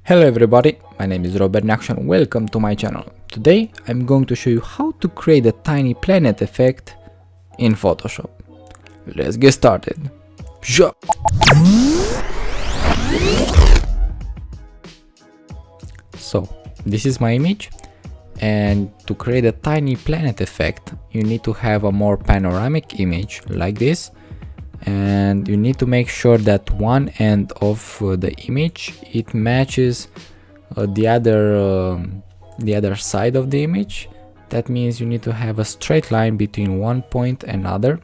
Hello everybody, my name is Neacsu and welcome to my channel. Today I'm going to show you how to create a tiny planet effect in Photoshop. Let's get started. So this is my image, and to create a tiny planet effect you need to have a more panoramic image like this, and you need to make sure that one end of the image it matches the other side of the image. That means you need to have a straight line between one point and another,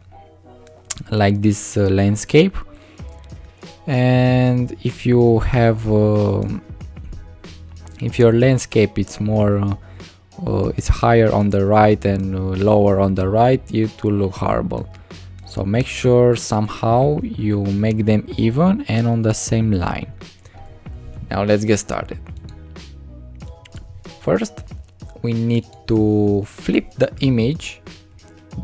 like this landscape. And if you have if your landscape it's more it's higher on the right and lower on the right, it will look horrible. So make sure somehow you make them even and on the same line. Now let's get started. First we need to flip the image.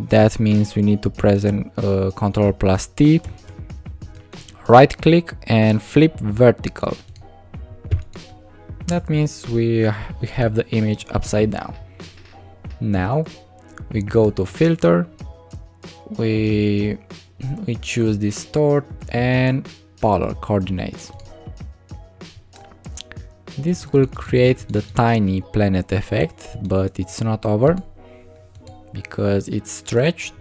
That means we need to press Ctrl+T, right click and flip vertical. That means we have the image upside down. Now we go to filter, we choose Distort and polar coordinates. This will create the tiny planet effect, but it's not over because it's stretched.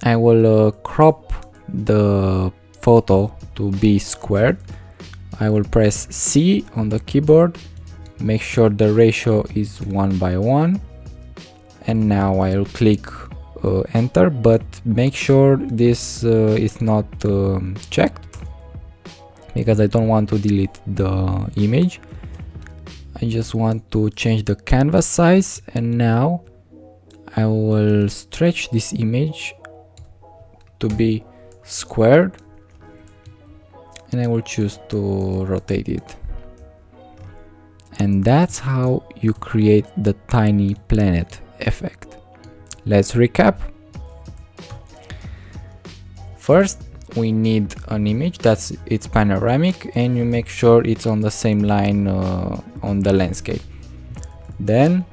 I will crop the photo to be squared. I will press C on the keyboard, make sure the ratio is 1:1, and now I'll click enter, but make sure this is not checked because I don't want to delete the image. I just want to change the canvas size, and now I will stretch this image to be squared, and I will choose to rotate it. And that's how you create the tiny planet effect. Let's recap. First we need an image it's panoramic, and you make sure it's on the same line on the landscape. Then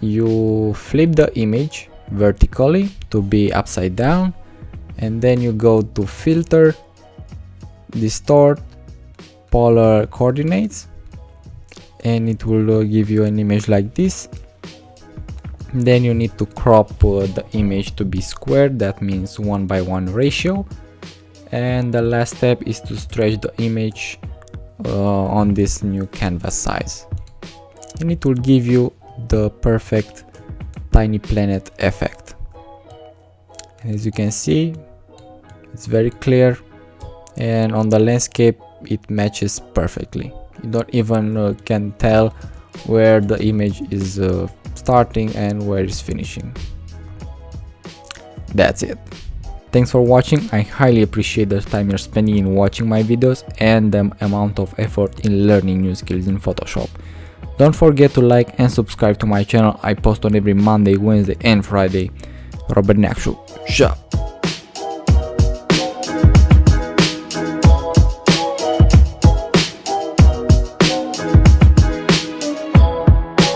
you flip the image vertically to be upside down, and then you go to filter, distort, polar coordinates, and it will give you an image like this. Then you need to crop the image to be squared. That means 1:1 ratio. And the last step is to stretch the image on this new canvas size, and it will give you the perfect tiny planet effect. As you can see, it's very clear, and on the landscape it matches perfectly. You don't even can tell where the image is starting and where it's finishing. That's it. Thanks for watching. I highly appreciate the time you're spending in watching my videos and the amount of effort in learning new skills in Photoshop. Don't forget to like and subscribe to my channel. I post on every Monday, Wednesday and Friday. Neacsu.